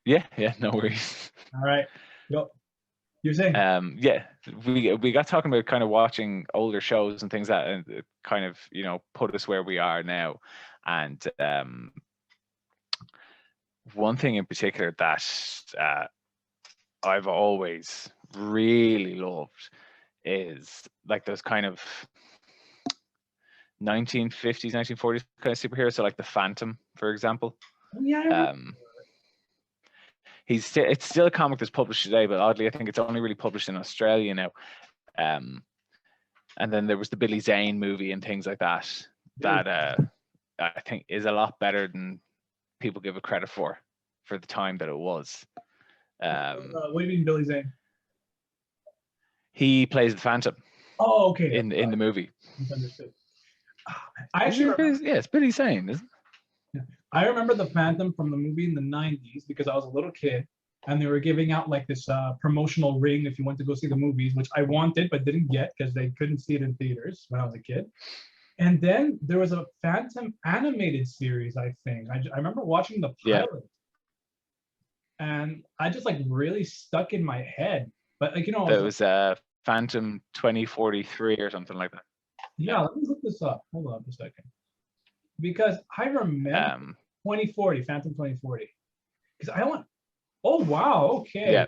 Yeah, no worries. All right. Go. You're saying? Yeah, we got talking about kind of watching older shows and things that and it kind of, put us where we are now. And one thing in particular that I've always really loved is like those kind of 1950s, 1940s kind of superheroes. So like the Phantom, for example. Oh, yeah. It's still a comic that's published today, but oddly, I think it's only really published in Australia now. And then there was the Billy Zane movie and things like that. That I think is a lot better than people give it credit for the time that it was. What do you mean, Billy Zane? He plays the Phantom. Oh, okay. In the movie. Misunderstood. I actually it's Billy Zane, isn't it? I remember the Phantom from the movie in the 90s because I was a little kid and they were giving out like this promotional ring if you went to go see the movies, which I wanted but didn't get because they couldn't see it in theaters when I was a kid. And then there was a Phantom animated series, I think. I remember watching the pilot. And I just like really stuck in my head. But like, it was Phantom 2043 or something like that. Yeah, let me look this up. Hold on a second. Because I remember 2040, Phantom 2040. Because I went, oh wow, okay. Yeah.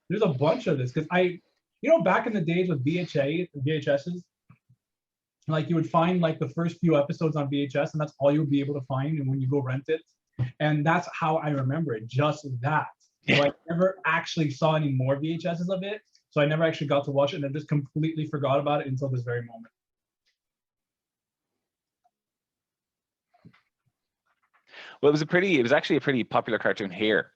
There's a bunch of this. Because back in the days with VHSs, like you would find like the first few episodes on VHS, and that's all you would be able to find and when you go rent it. And that's how I remember it, just that. So I never actually saw any more VHSs of it. So I never actually got to watch it, and I just completely forgot about it until this very moment. Well, it was actually a pretty popular cartoon here.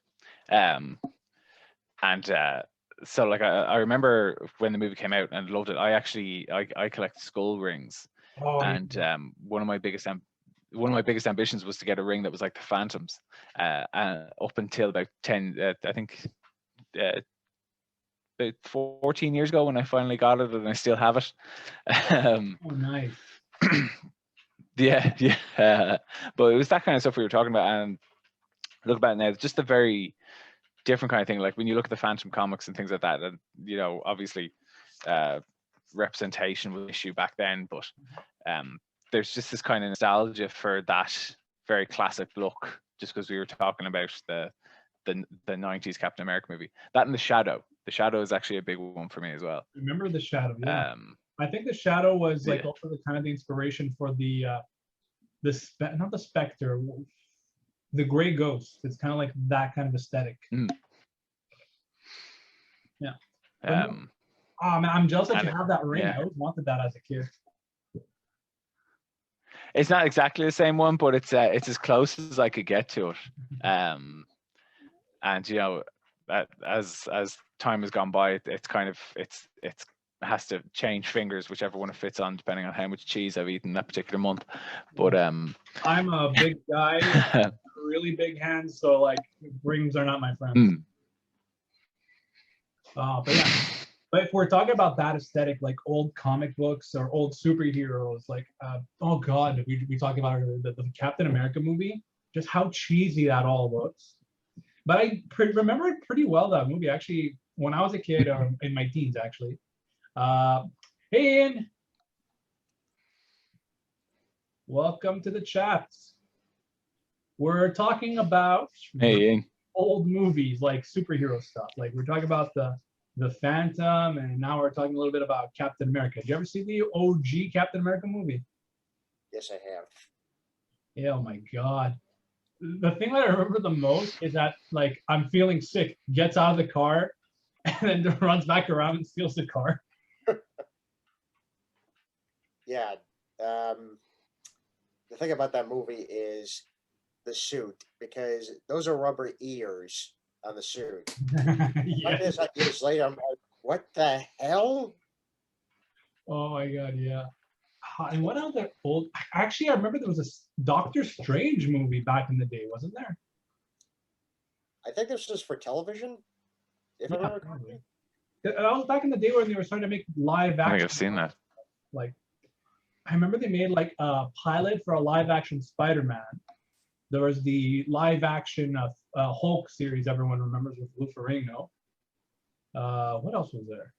So like I remember when the movie came out and loved it. I collect skull rings. And one of my biggest ambitions was to get a ring that was like the Phantom's. Up until about 10, I think about 14 years ago when I finally got it, and I still have it. Oh, nice. Yeah. But it was that kind of stuff we were talking about, and look about it now, it's just a very different kind of thing. Like when you look at the Phantom comics and things like that, and obviously representation was an issue back then, but there's just this kind of nostalgia for that very classic look, just because we were talking about the 90s Captain America movie. That and The Shadow. The Shadow is actually a big one for me as well. Remember The Shadow? Yeah. I think The Shadow was like also the kind of the inspiration for not the Spectre, the Gray Ghost. It's kind of like that kind of aesthetic. Yeah. Man, I'm jealous that you have that ring. I always wanted that as a kid. It's not exactly the same one, but it's as close as I could get to it. And as time has gone by, it's kind of it has to change fingers, whichever one it fits on, depending on how much cheese I've eaten that particular month. But I'm a big guy, really big hands, so like rings are not my friends. But yeah. But if we're talking about that aesthetic, like old comic books or old superheroes, like, oh God, we talk about the Captain America movie, just how cheesy that all looks. But I remember it pretty well, that movie, actually, when I was a kid, or in my teens, actually. Hey, Ian. Welcome to the chat. We're talking about old movies, like superhero stuff. Like we're talking about the Phantom, and now we're talking a little bit about Captain America. Did you ever see the OG Captain America movie? Yes, I have. Yeah, oh my God. The thing that I remember the most is that, like, I'm feeling sick, gets out of the car, and then runs back around and steals the car. Yeah. The thing about that movie is the suit, because those are rubber ears on the suit. Yes. Like years later, I'm like, what the hell? Oh my God, yeah. And what other old? Actually, I remember there was a Doctor Strange movie back in the day, wasn't there? I think this was for television, if I remember correctly. That was back in the day when they were starting to make live action. I think I've seen that. Like, I remember they made like a pilot for a live action Spider-Man. There was the live action Hulk series everyone remembers with Lou Ferrigno. What else was there?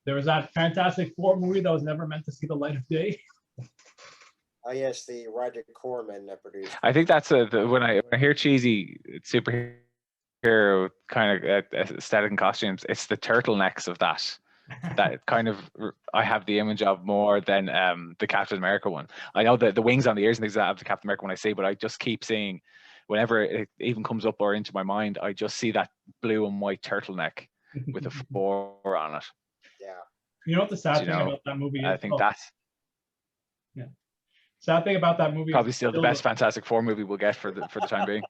There was that Fantastic Four movie that was never meant to see the light of day. Oh yes, the Roger Corman produced. I think that's when I hear cheesy superhero kind of aesthetic and costumes, it's the turtlenecks of that kind of I have the image of more than the Captain America one. I know the wings on the ears and things like that of the Captain America one I see, but I just keep seeing whenever it even comes up or into my mind, I just see that blue and white turtleneck with a 4 on it. Yeah. You know what the sad thing about that movie is? I think that's sad thing about that movie probably is still the best Fantastic Four movie we'll get for the time being.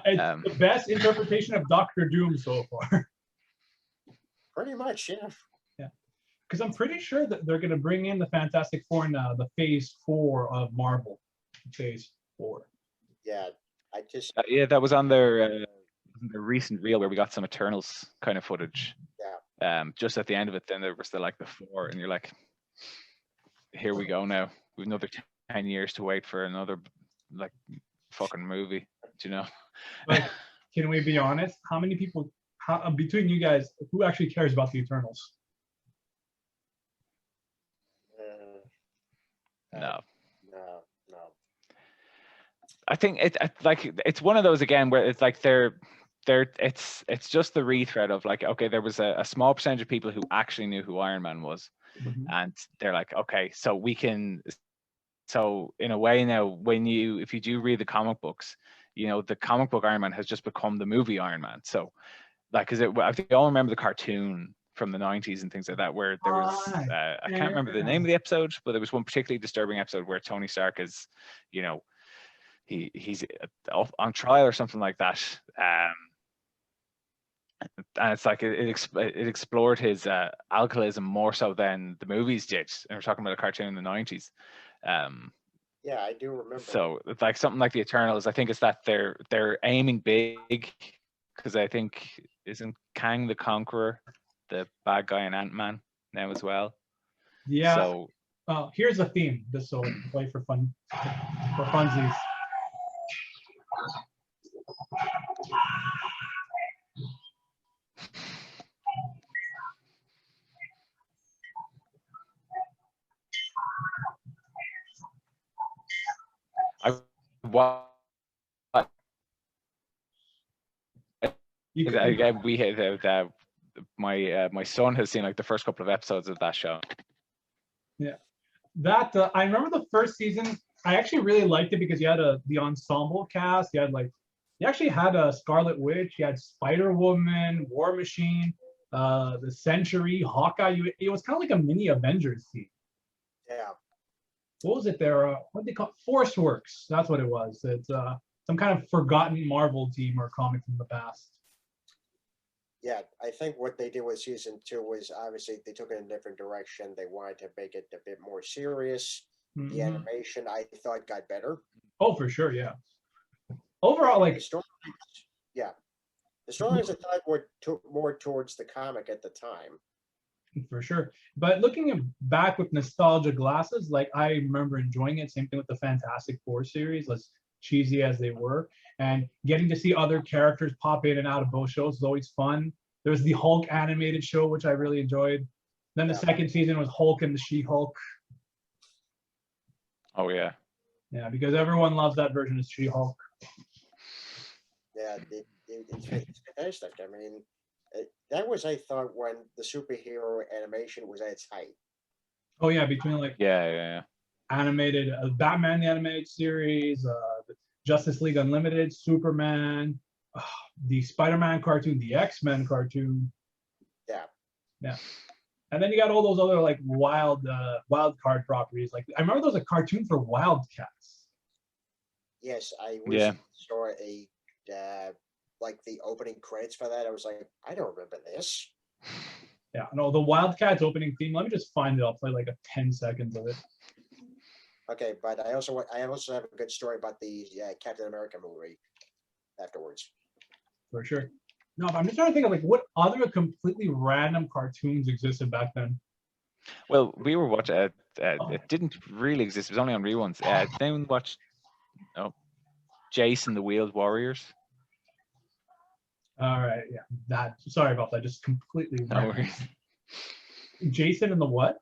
It's the best interpretation of Doctor Doom so far. Pretty much, yeah. Yeah, because I'm pretty sure that they're going to bring in the Fantastic Four in the Phase 4 of Marvel. Phase 4. Yeah, I just yeah, that was on their recent reel where we got some Eternals kind of footage. Yeah. Just at the end of it, then there was the 4, and you're like, here we go now. We've another 10 years to wait for another fucking movie. Do you know? But can we be honest? How many people, between you guys, who actually cares about the Eternals? No. No. I think it's one of those again where it's like it's just the rethread of okay, there was a small percentage of people who actually knew who Iron Man was, and they're like, okay, so we can. So in a way now, if you do read the comic books, the comic book Iron Man has just become the movie Iron Man. So because I think you all remember the cartoon from the 90s and things like that, where there was I can't remember the name of the episode, but there was one particularly disturbing episode where Tony Stark is, he's on trial or something like that, and it's like it explored his alcoholism more so than the movies did, and we're talking about a cartoon in the 90s. Yeah, I do remember. So it's like something like the Eternals. I think it's that they're aiming big, because I think isn't Kang the Conqueror the bad guy in Ant-Man now as well? Yeah. So here's a theme. Just so play for funsies. Again, we had my son has seen the first couple of episodes of that show. Yeah, that I remember the first season. I actually really liked it because you had the ensemble cast. You actually had a Scarlet Witch. You had Spider-Woman, War Machine, the Century, Hawkeye. It was kind of like a mini Avengers team. Yeah. What was it there? What they call Force Works? That's what it was. It's some kind of forgotten Marvel team or comic from the past. Yeah, I think what they did with season 2 was obviously they took it in a different direction. They wanted to make it a bit more serious. Mm-hmm. The animation, I thought, got better. Oh, for sure, yeah. Overall, the stories, the stories I thought were more towards the comic at the time. For sure. But looking back with nostalgia glasses, I remember enjoying it. Same thing with the Fantastic Four series, as cheesy as they were. And getting to see other characters pop in and out of both shows is always fun. There was the Hulk animated show, which I really enjoyed. Then the second season was Hulk and the She-Hulk. Oh, yeah. Yeah, because everyone loves that version of She-Hulk. Yeah, it's fantastic. I mean, that was, I thought, when the superhero animation was at its height. Oh, yeah, between Yeah. Animated Batman the animated series, Justice League Unlimited, Superman, the Spider-Man cartoon, the X-Men cartoon. Yeah. And then you got all those other wild card properties. I remember there was a cartoon for Wildcats. Yes, I recently saw the opening credits for that. I was like, I don't remember this. Yeah, no, the Wildcats opening theme. Let me just find it. I'll play 10 seconds of it. Okay, but I also have a good story about the Captain America movie afterwards. For sure. No, I'm just trying to think of what other completely random cartoons existed back then. Well, we were watching. It didn't really exist. It was only on reruns. Then watched Jason the Wheeled Warriors. All right, yeah. That. Sorry about that. Just completely. No worries. Jason and the what?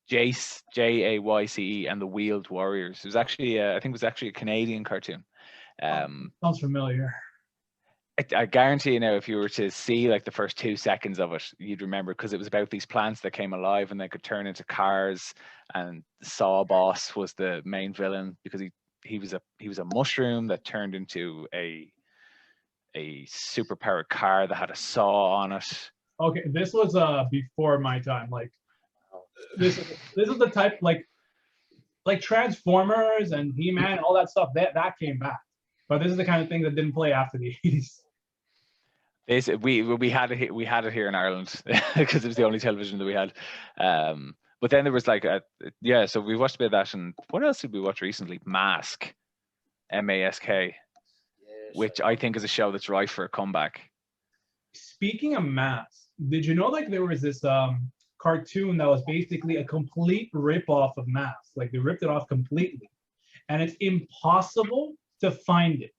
Jace, Jayce, and the Wheeled Warriors. It was actually, I think, it was actually a Canadian cartoon. Sounds familiar. I guarantee you now, if you were to see like the first 2 seconds of it, you'd remember, because it was about these plants that came alive and they could turn into cars. And Saw Boss was the main villain because he was a mushroom that turned into a super powered car that had a saw on it. Okay, this was before my time. Like this is the type like Transformers and He-Man, all that stuff that came back. But this is the kind of thing that didn't play after the 80s. We had it here in Ireland because it was the only television that we had. But then there was like so we watched a bit of that. And what else did we watch recently? Mask, Mask, which I think is a show that's ripe for a comeback. Speaking of Mask, did you know like there was this cartoon that was basically a complete rip-off of Mask? Like they ripped it off completely, and it's impossible to find it.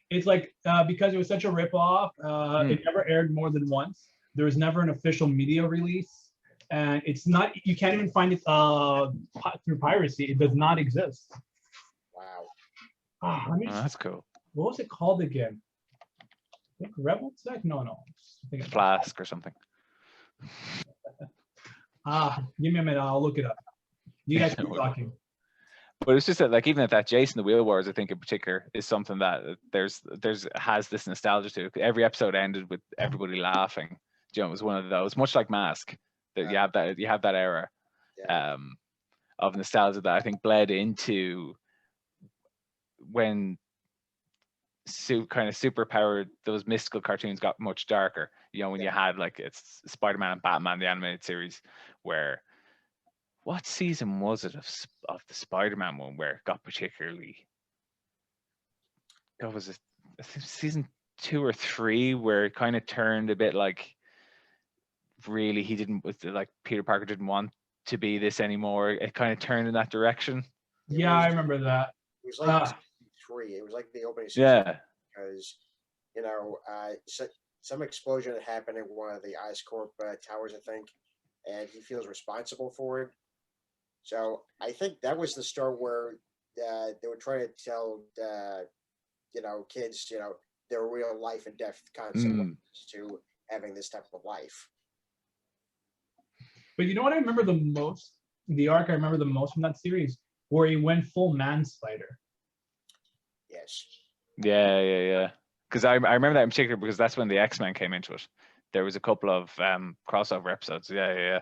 It's like because it was such a rip-off, it never aired more than once. There was never an official media release, and it's not. You can't even find it through piracy. It does not exist. Wow. That's cool. What was it called again? I think Rebel Tech? No. I think Flask or something. Give me a minute. I'll look it up. You guys keep talking. But it's just that, like, even at that, Jason the Wheel Wars, I think in particular, is something that has this nostalgia to it. Every episode ended with everybody laughing. You know, it was one of those, much like Mask, that you have that era of nostalgia that I think bled into when kind of super powered, those mystical cartoons got much darker. You know, when you had like it's Spider-Man and Batman, the animated series, where what season was it of the Spider-Man one where it got particularly? God, was it season 2 or 3 where it kind of turned a bit like really he didn't, like Peter Parker didn't want to be this anymore. It kind of turned in that direction. Yeah, I remember that. It was like 3. It was like the opening season. Yeah. Because, you know, some explosion had happened in one of the Oscorp towers, I think, and he feels responsible for it. So I think that was the start where they were trying to tell, you know, kids, you know, their real life and death consequences to having this type of life. But you know what I remember the most? The arc I remember the most from that series, where he went full man spider. Yes. Yeah. Because I remember that in particular because that's when the X-Men came into it. There was a couple of crossover episodes. Yeah.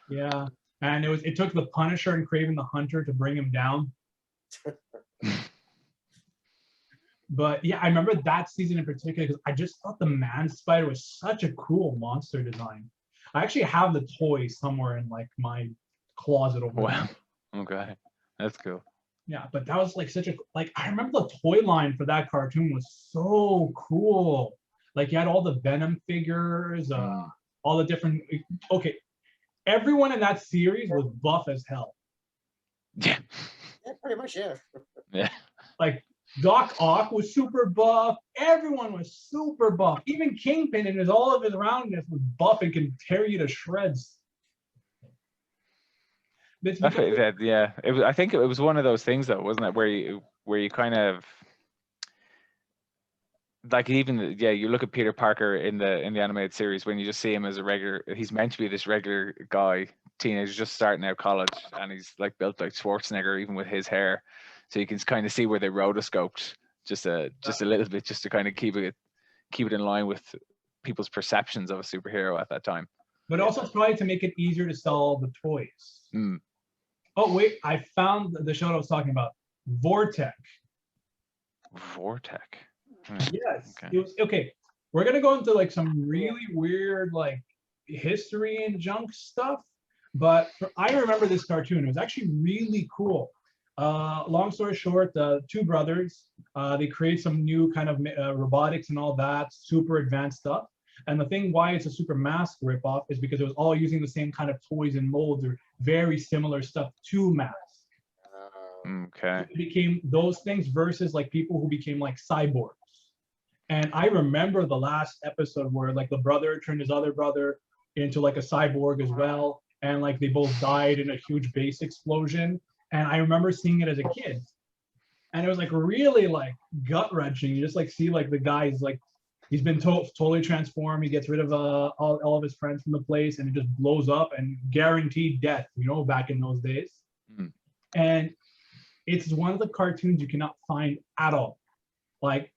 Yeah, and it took the Punisher and Kraven the Hunter to bring him down. But yeah, I remember that season in particular because I just thought the man spider was such a cool monster design. I actually have the toy somewhere in like my closet over there. Wow. Okay, that's cool. Yeah, but that was like I remember the toy line for that cartoon was so cool. Like you had all the Venom figures, all the different. Okay, everyone in that series was buff as hell. Yeah. Yeah, pretty much. Yeah. Yeah. Like Doc Ock was super buff. Everyone was super buff. Even Kingpin and all of his roundness was buff and can tear you to shreds. Yeah, I think it was one of those things, though, wasn't it, where you kind of like even you look at Peter Parker in the animated series when you just see him as a regular. He's meant to be this regular guy, teenager just starting out college, and he's like built like Schwarzenegger, even with his hair. So you can kind of see where they rotoscoped just a little bit, just to kind of keep it in line with people's perceptions of a superhero at that time. But also tried to make it easier to sell the toys. Oh wait, I found the show I was talking about, Vortec. Vortec. Yes. Okay. It was okay. We're gonna go into like some really weird like history and junk stuff, but I remember this cartoon. It was actually really cool. Long story short, two brothers, they create some new kind of robotics and all that, super advanced stuff. And the thing why it's a super Mask ripoff is because it was all using the same kind of toys and molds or very similar stuff to Mask. Okay. It became those things versus like people who became like cyborgs. And I remember the last episode where like the brother turned his other brother into like a cyborg as well, and like they both died in a huge base explosion. And I remember seeing it as a kid, and it was like really like gut wrenching. You just like see like the guy's like he's been totally transformed. He gets rid of all of his friends from the place, and it just blows up and guaranteed death. You know, back in those days. Mm. And it's one of the cartoons you cannot find at all. Like,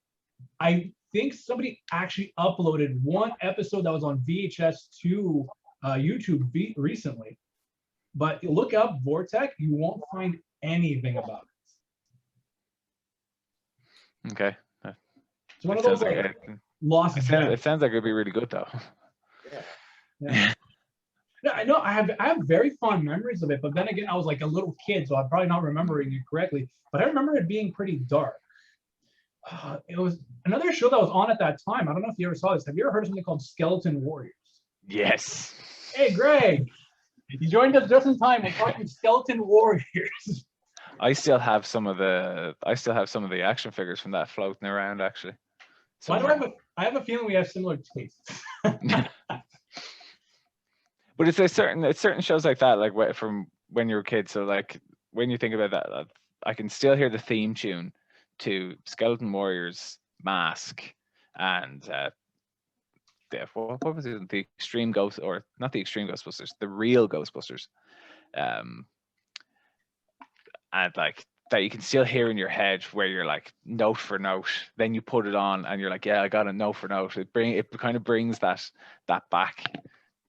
I think somebody actually uploaded one episode that was on VHS to YouTube recently. But look up Vortex, you won't find anything about it. Okay. It's one of those like lost gems. It sounds like it'd be really good though. Yeah. Yeah, I know. I have very fond memories of it, but then again, I was like a little kid, so I'm probably not remembering it correctly. But I remember it being pretty dark. It was another show that was on at that time. I don't know if you ever saw this. Have you ever heard of something called Skeleton Warriors? Yes. Hey, Greg, you joined us just in time. We're talking Skeleton Warriors. I still have some of the action figures from that floating around actually. Why do I have a feeling we have similar tastes. But it's certain shows like that, like from when you were a kid. So like when you think about that, I can still hear the theme tune to Skeleton Warriors, Mask, and what was it? The Extreme Ghost, or not the Extreme Ghostbusters, the real Ghostbusters. And like that you can still hear in your head where you're like note for note. Then you put it on and you're like, yeah, I got a note for note. It kind of brings that back,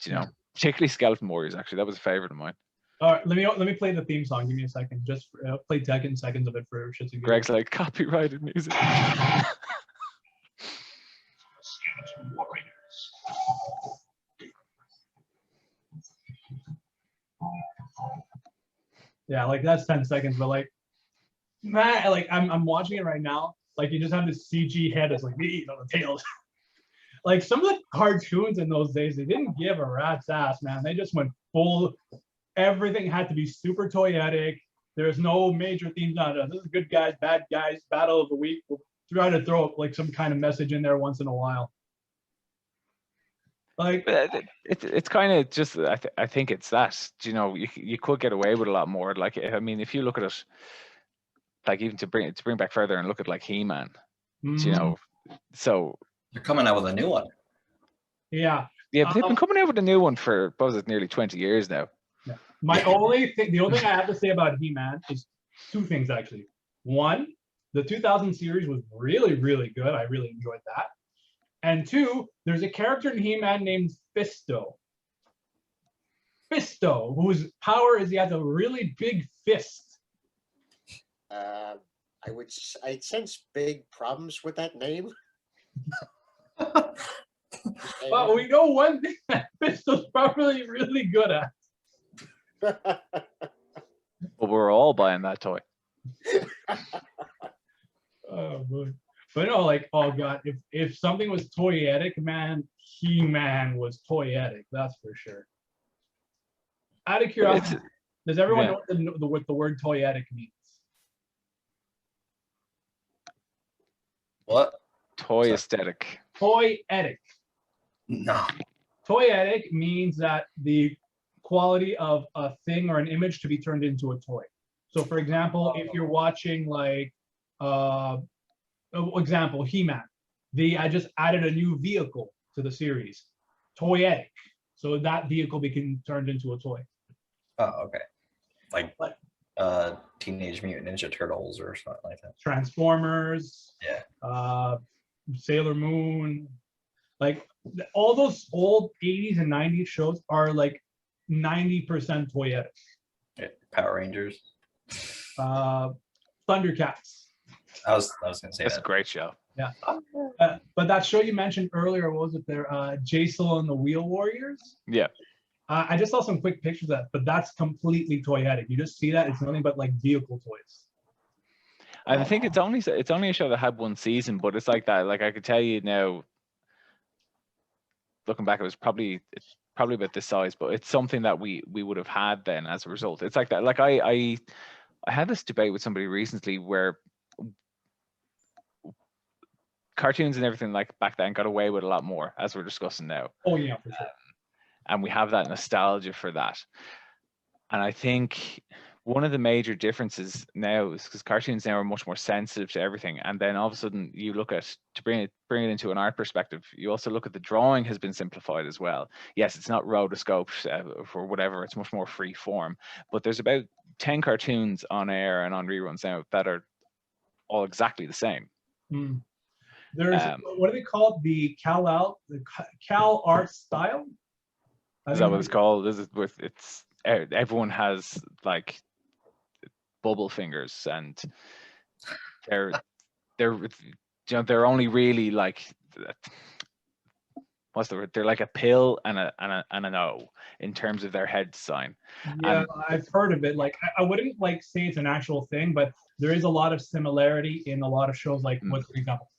you know. Particularly Skeleton Warriors, actually, that was a favorite of mine. All right, let me play the theme song. Give me a second. Just play 10 seconds of it for shits and giggles. Greg's like, copyrighted music. Skeleton Warriors. Yeah, like that's 10 seconds, but like, man, like I'm watching it right now. Like you just have this CG head that's like me on the tails. Like some of the cartoons in those days, they didn't give a rat's ass, man. They just went full. Everything had to be super toyetic. There's no major themes. No, this is good guys, bad guys, battle of the week. We'll try to throw like some kind of message in there once in a while. Like it's kind of just I think it's that, you know, you could get away with a lot more. Like I mean, if you look at it, like even to bring back further and look at like He-Man, you know, so. They're coming out with a new one. Yeah. Yeah, but they've been coming out with a new one for, what was it, nearly 20 years now. Yeah. The only thing I have to say about He-Man is two things, actually. One, the 2000 series was really, really good. I really enjoyed that. And two, there's a character in He-Man named Fisto. Fisto, whose power is he has a really big fist. I sense big problems with that name. But we know one thing that Fisto's probably really good at. But we're all buying that toy. Oh boy. But no, like, oh god, if something was toyetic, man, He-Man was toyetic, that's for sure. Out of curiosity, does everyone know what the word toyetic means? What? Toy aesthetic. Toyetic. No. Toyetic means that the quality of a thing or an image to be turned into a toy. So for example, if you're watching like example, He-Man, I just added a new vehicle to the series, toyetic. So that vehicle became turned into a toy. Oh, okay. Like Teenage Mutant Ninja Turtles or something like that. Transformers. Yeah. Sailor Moon. Like all those old 80s and 90s shows are like 90% toyetic. Yeah. Power Rangers. Thundercats. I was gonna say That's a great show. Yeah. But that show you mentioned earlier, what was it there? Jason and the Wheel Warriors? Yeah. I just saw some quick pictures of that, but that's completely toyetic. You just see that, it's nothing but like vehicle toys. I think it's only a show that had one season, but it's like that. Like I could tell you now, looking back, it's probably about this size, but it's something that we would have had then as a result. It's like that. Like I had this debate with somebody recently where cartoons and everything like back then got away with a lot more, as we're discussing now. Oh yeah, for sure. And we have that nostalgia for that. And I think one of the major differences now is because cartoons now are much more sensitive to everything. And then all of a sudden you look at, to bring it into an art perspective, you also look at the drawing has been simplified as well. Yes, it's not rotoscoped or whatever, it's much more free form. But there's about 10 cartoons on air and on reruns now that are all exactly the same. There's what do they call it? The Cal art style? Is that what it's called? Is it with it's everyone has like bubble fingers, and they're you know, they're only really like, what's the word? They're like a pill and an O in terms of their head design. Yeah, I've heard of it. Like I wouldn't like say it's an actual thing, but there is a lot of similarity in a lot of shows. Like what, for example,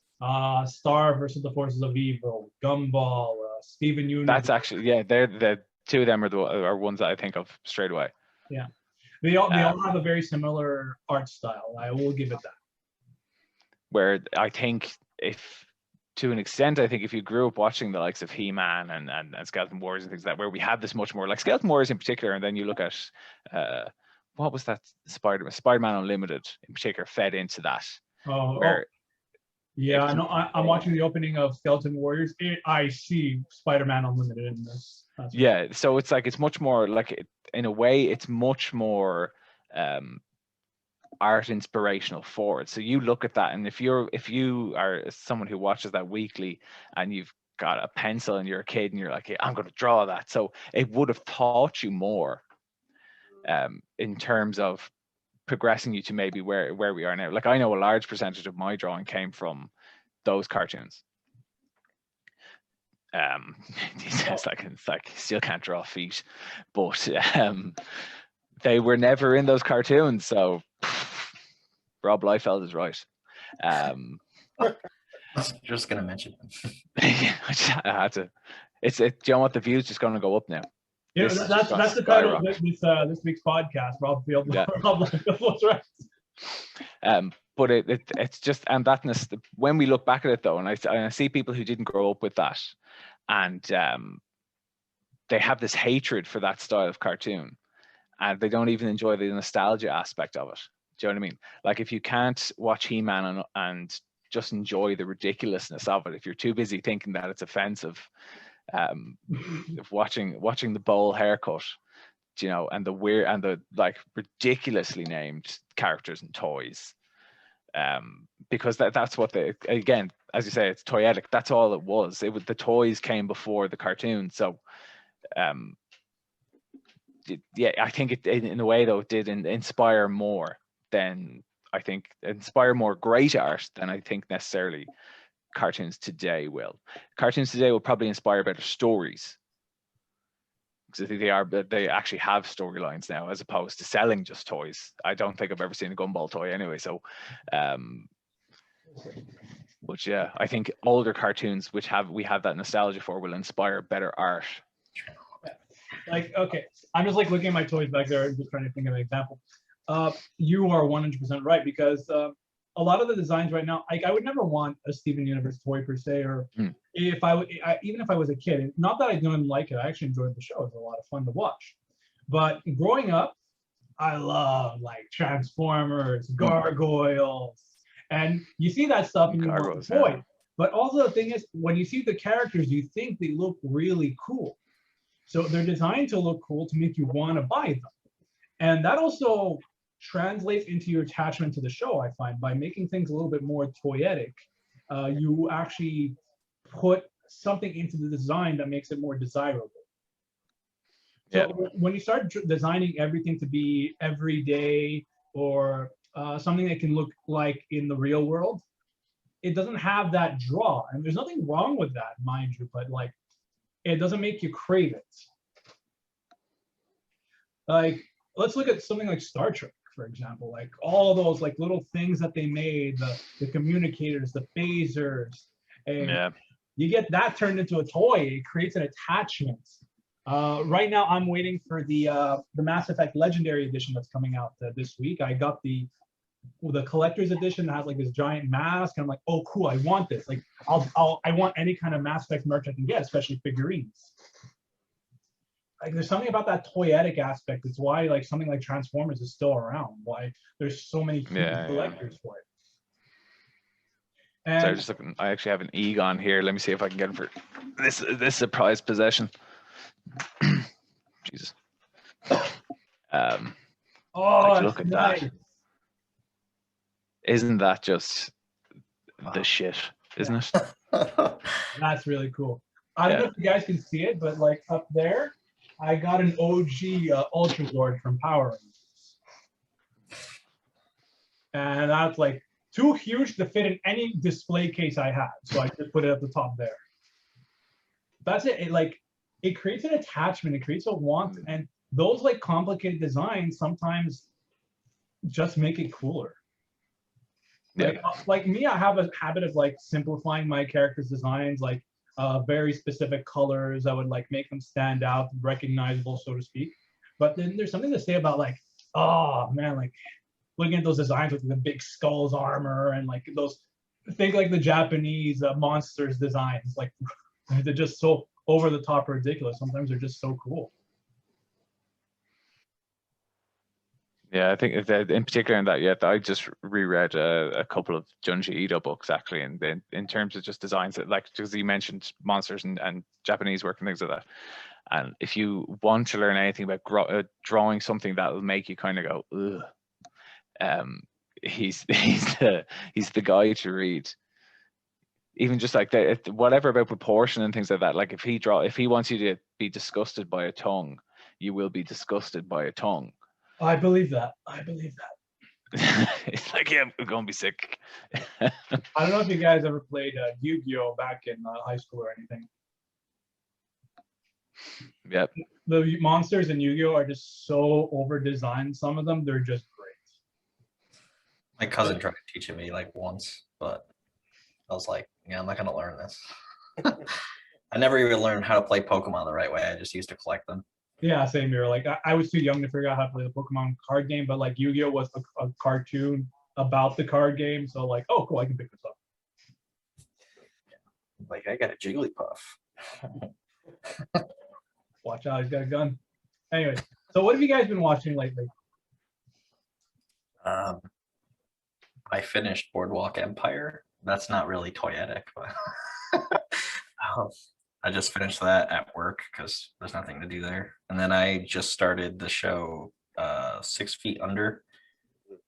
Star versus the Forces of Evil, Gumball, Steven Universe. That's actually, yeah, they're the two of them are ones that I think of straight away. Yeah, they all have a very similar art style. I will give it that. Where I think, if to an extent, I think if you grew up watching the likes of He-Man and Skeleton Wars and things like that, where we had this much more, like Skeleton Wars in particular, and then you look at what was that, Spider-Man Unlimited in particular fed into that. Yeah, I know. I'm watching the opening of Skeleton Warriors. I see Spider-Man Unlimited in this. Yeah, so it's like, it's much more like, in a way, it's much more art inspirational for it. So you look at that, and if you are someone who watches that weekly and you've got a pencil and you're a kid and you're like, hey, I'm going to draw that. So it would have taught you more in terms of progressing you to maybe where we are now. Like, I know a large percentage of my drawing came from those cartoons. It's like still can't draw feet, but they were never in those cartoons. So Rob Liefeld is right. I was just gonna mention them. I had to. Do you know what? The view's just going to go up now. Yeah, that's the title of this week's podcast. Rob Field. Yeah. Rob Liefeld was right. But it's just, and thatness, when we look back at it though, and I see people who didn't grow up with that, and they have this hatred for that style of cartoon, and they don't even enjoy the nostalgia aspect of it. Do you know what I mean? Like, if you can't watch He-Man and just enjoy the ridiculousness of it, if you're too busy thinking that it's offensive, watching the bowl haircut, you know, and the weird and the like ridiculously named characters and toys, because that's what they, again, as you say, it's toyetic. That's all it was. The toys came before the cartoon. So yeah, I think it, in a way though, it did inspire more than, I think, inspire more great art than I think necessarily cartoons today will. Cartoons today will probably inspire better stories, because I think they actually have storylines now, as opposed to selling just toys. I don't think I've ever seen a Gumball toy anyway. So, but yeah, I think older cartoons, which we have that nostalgia for, will inspire better art. Like, okay, I'm just like looking at my toys back there and just trying to think of an example. You are 100% right, because a lot of the designs right now, I would never want a Steven Universe toy per se, or if even if I was a kid. Not that I didn't like it, I actually enjoyed the show. It was a lot of fun to watch. But growing up, I love like Transformers, Gargoyles, and you see that stuff and you want the toy. Yeah. But also the thing is, when you see the characters, you think they look really cool. So they're designed to look cool to make you want to buy them. And that also translates into your attachment to the show, I find. By making things a little bit more toyetic, you actually put something into the design that makes it more desirable. So when you start designing everything to be everyday, or something that can look like in the real world, it doesn't have that draw. And there's nothing wrong with that, mind you, but like, it doesn't make you crave it. Like, let's look at something like Star Trek, for example. Like all those like little things that they made, the communicators, the phasers, and you get that turned into a toy. It creates an attachment. Right now, I'm waiting for the Mass Effect Legendary Edition that's coming out this week. I got the the collector's edition that has like this giant mask, and I'm like, oh cool, I want this. Like I want any kind of Mass Effect merch I can get, especially figurines. Like there's something about that toyetic aspect. It's why like something like Transformers is still around. Why there's so many collectors for it. And so just looking, I actually have an Egon here. Let me see if I can get him for this surprise possession. Jesus. oh, look at nice. that. Isn't that just the shit, isn't it? That's really cool. I don't know if you guys can see it, but like up there, I got an OG Ultra Lord from Power Rangers. And that's like too huge to fit in any display case I had. So I just put it at the top there. That's it. It creates an attachment, it creates a want, and those like complicated designs sometimes just make it cooler. Like me, I have a habit of like simplifying my characters' designs, like very specific colors that would like make them stand out, recognizable, so to speak. But then there's something to say about like, oh man, like looking at those designs with the big skulls armor and like those, think like the Japanese monsters designs, like they're just so over the top ridiculous. Sometimes they're just so cool. Yeah, I think that in particular in that, I just reread a couple of Junji Ito books actually, and in terms of just designs that, like, because you mentioned monsters and Japanese work and things like that. And if you want to learn anything about drawing something that will make you kind of go, ugh, he's the guy to read. Even just like whatever about proportion and things like that. Like if he wants you to be disgusted by a tongue, you will be disgusted by a tongue. I believe that. It's like, yeah, I'm gonna be sick. I don't know if you guys ever played Yu-Gi-Oh back in high school or anything. Yep. The monsters in Yu-Gi-Oh are just so over-designed. Some of them, they're just great. My cousin tried teaching me like once, but I was like, yeah, I'm not gonna learn this. I never even learned how to play Pokemon the right way. I just used to collect them. Yeah, same here. Like I was too young to figure out how to play the Pokemon card game, but like Yu-Gi-Oh was a cartoon about the card game, so like, oh cool, I can pick this up. Like I got a Jigglypuff. Watch out, he's got a gun. Anyway, so what have you guys been watching lately? I finished Boardwalk Empire. That's not really toyetic, but I just finished that at work because there's nothing to do there. And then I just started the show 6 Feet Under,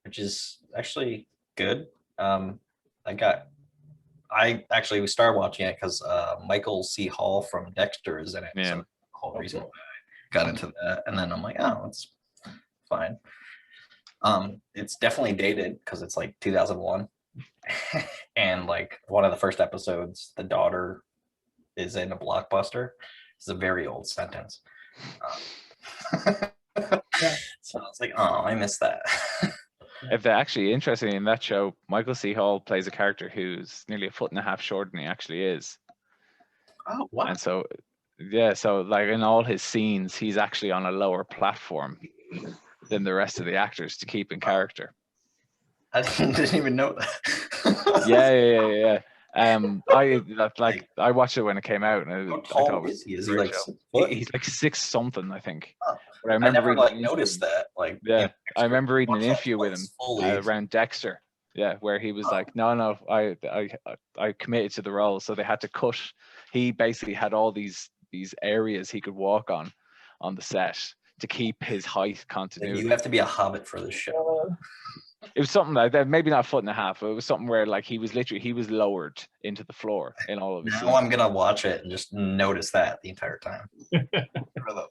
which is actually good. We started watching it because Michael C. Hall from Dexter is in it. Yeah. So the whole reason why I got into that. And then I'm like, oh, it's fine. It's definitely dated because it's like 2001. And like one of the first episodes, the daughter is in a blockbuster. It's a very old sentence. Yeah. So I was like, oh, I missed that. If they're actually interested in that show, Michael C. Hall plays a character who's nearly 1.5 feet shorter than he actually is. Oh, wow. And so, yeah, so like in all his scenes, he's actually on a lower platform than the rest of the actors to keep in character. I didn't even know that. Yeah. I watched it when it came out, and How I thought tall it was is he? Is a he great like show. 6 foot? He's like 6 something, I think. Oh, But I I remember never reading like an interview- noticed that. Like, Yeah, I remember reading an watch that interview with him twice fully. around Dexter. Yeah, where he was like, no, I committed to the role, so they had to cut. He basically had all these areas he could walk on the set to keep his height Like, continuity. you have to be a hobbit for this show. It was something like that, maybe not 1.5 feet, but it was something where like he was lowered into the floor in all of his Now scenes. I'm gonna watch it and just notice that the entire time. For the